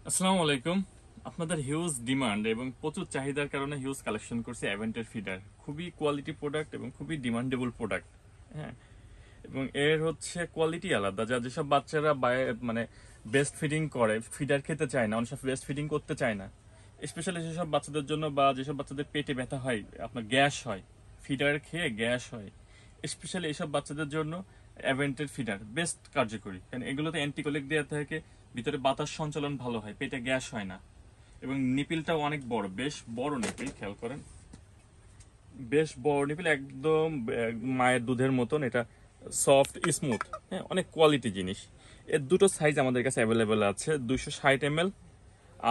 আসসালামু আলাইকুম। আপনাদের হিউজ ডিমান্ড এবং প্রচুর চাহিদার কারণে হিউজ কালেকশন করছি অ্যাভেন্টের ফিডার। খুবই কোয়ালিটি প্রোডাক্ট এবং খুবই ডিমান্ডেবল প্রোডাক্ট। হ্যাঁ, এবং এর হচ্ছে কোয়ালিটি আলাদা। যেসব বাচ্চারা মানে বেস্ট ফিডিং করে, ফিডার খেতে চায় না, অনেক বেস্ট ফিডিং করতে চায় না, স্পেশালি সেসব বাচ্চাদের জন্য, বা যেসব বাচ্চাদের পেটে ব্যথা হয়, আপনার গ্যাস হয়, ফিডার খেয়ে গ্যাস হয়, স্পেশালি এইসব বাচ্চাদের জন্য অ্যাভেন্টের ফিডার বেস্ট কার্যকরী। কারণ এগুলোতে অ্যান্টিকোলিক দেওয়া থাকে, ভিতরে বাতাস সঞ্চালন ভালো হয়, পেটে গ্যাস হয় না, এবং নিপিলটাও অনেক বড়, বেশ বড় নিপিল, খেয়াল করেন, বেশ বড় নিপিল, একদম মায়ের দুধের মতন। এটা সফট স্মুথ, হ্যাঁ, অনেক কোয়ালিটি জিনিস। এর দুটো সাইজ আমাদের কাছে অ্যাভেলেবেল আছে, 260 ml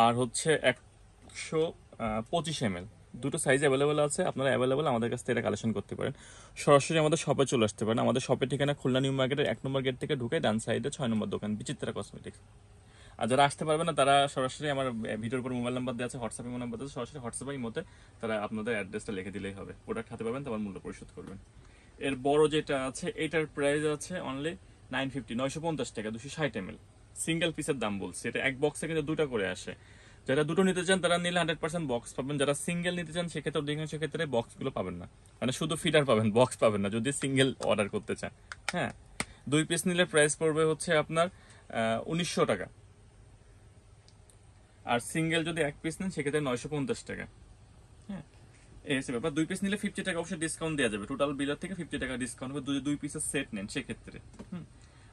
আর হচ্ছে 125 ml। দুটো সাইজ অ্যাভেলেবেল আছে, আপনারা অ্যাভেলেবেল আমাদের কাছ থেকে এটা কালেকশন করতে পারেন। সরাসরি আমাদের শপে চলে আসতে পারেন। আমাদের শপের ঠিকানা খুলনা নিউ মার্কেটের 1 নম্বর গেট থেকে ঢুকে ডান সাইডে 6 নম্বর দোকান, বিচিত্রা কসমেটিক্স। আর যারা আসতে পারবে না তারা সরাসরি আমার ভিডিওর উপর মোবাইল নাম্বার দেওয়া আছে, হোয়াটসঅ্যাপে মোবাইল নাম্বার আছে, সরাসরি হোয়াটসঅ্যাপে মতে তারা আপনাদের অ্যাড্রেসটা লিখে দিলেই হবে, প্রোডাক্ট হাতে পাবেন, তারপর মূল্য পরিশোধ করবেন। এর বড় যেটা আছে এটার প্রাইস আছে অনলি 950 টাকা, 260 ml। সিঙ্গেল পিসের দাম বলছি, এটা এক বক্সে কিন্তু দুটো করে আসে। যারা দুটো নিতে চান তারা নিলে 100% বক্স পাবেন, যারা সিঙ্গেল নিতে চান সেক্ষেত্রে অধিকাংশ ক্ষেত্রে বক্সগুলো পাবেন না, মানে শুধু ফিডার পাবেন, বক্স পাবেন না যদি সিঙ্গেল অর্ডার করতে চান। হ্যাঁ, 2 পিস নিলে প্রাইস পড়বে হচ্ছে আপনার 1900 টাকা, আর সিঙ্গেল যদি 1 পিস নেন সেক্ষেত্রে 950 টাকা। হ্যাঁ, এই হচ্ছে ব্যাপার। 2 পিস নিলে 50 টাকা অবশ্যই ডিসকাউন্ট দেওয়া যাবে, টোটাল বিলের থেকে 50 টাকা ডিসকাউন্ট হবে যদি 2 পিসের সেট নেন সেক্ষেত্রে।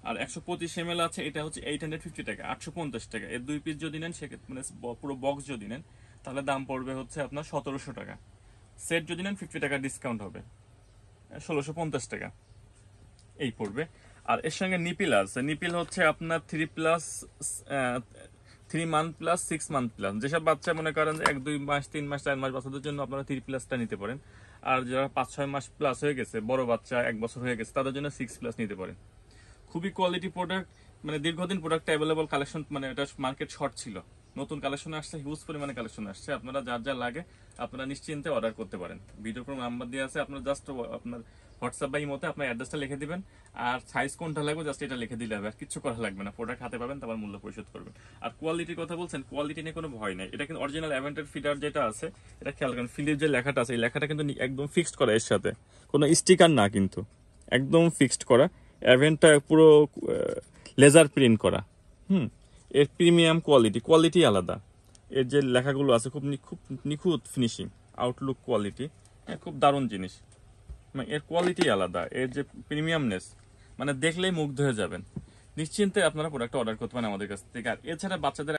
আর 125 ml আছে, এটা হচ্ছে 850 টাকা, 850 টাকা। এর 2 পিস যদি নেন সেক্ষেত্রে, মানে পুরো বক্স যদি নেন, তাহলে দাম পড়বে হচ্ছে আপনার 1700 টাকা। সেট যদি নেন 50 টাকা ডিসকাউন্ট হবে, 1650 টাকা এই পড়বে। আর এর সঙ্গে নিপিল আছে, নিপিল হচ্ছে আপনার 3+, 3 মান্থ প্লাস 6 মান্থ প্লাস। যেসব বাচ্চা মনে করেন যে 1-2 মাস 3 মাস 4 মাস বাচ্চাদের জন্য আপনারা 3+টা নিতে পারেন। আর যারা 5-6 মাস প্লাস হয়ে গেছে, বড় বাচ্চা 1 বছর হয়ে গেছে, তাদের জন্য 6+ নিতে পারেন। খুবই কোয়ালিটি প্রোডাক্ট, মানে দীর্ঘদিন প্রোডাক্ট অ্যাভেলেবল কালেকশন, মানে এটা মার্কেট শর্ট ছিল, নতুন কালেকশন আসছে, হিউজ পরিমাণে কালেকশন আসছে। আপনারা যার যা লাগে আপনারা নিশ্চিন্তে অর্ডার করতে পারেন। ভিডিওর পর নাম্বার দেওয়া আছে, আপনারা জাস্ট আপনার হোয়াটসঅ্যাপ বা ইমোতে আপনার অ্যাড্রেসটা লিখে দিবেন, আর সাইজ কোনটা লাগবে জাস্ট এটা লিখে দিলে হবে, আর কিছু করা লাগবে না। প্রোডাক্ট হাতে পাবেন, তারপর মূল্য পরিশোধ করবেন। আর কোয়ালিটির কথা বলছেন, কোয়ালিটি নিয়ে কোনো ভয় নাই। এটা কিন্তু অরিজিনাল অ্যাভেন্টের ফিডার যেটা আছে, এটা খেয়াল করেন, ফিলিপ যে লেখাটা আছে এই লেখাটা কিন্তু একদম ফিক্সড করা, এর সাথে কোনো স্টিকার না, কিন্তু একদম ফিক্সড করা। অ্যাভেন্টটা পুরো লেজার প্রিন্ট করা। এর প্রিমিয়াম কোয়ালিটি আলাদা। এর যে লেখাগুলো আছে খুব খুব নিখুঁত ফিনিশিং, আউটলুক কোয়ালিটি, হ্যাঁ, খুব দারুণ জিনিস। মানে এর কোয়ালিটি আলাদা, এর যে প্রিমিয়ামনেস, মানে দেখলেই মুগ্ধ হয়ে যাবেন। নিশ্চিন্তে আপনারা প্রোডাক্ট অর্ডার করতে পারেন আমাদের কাছ থেকে। আর এছাড়া বাচ্চাদের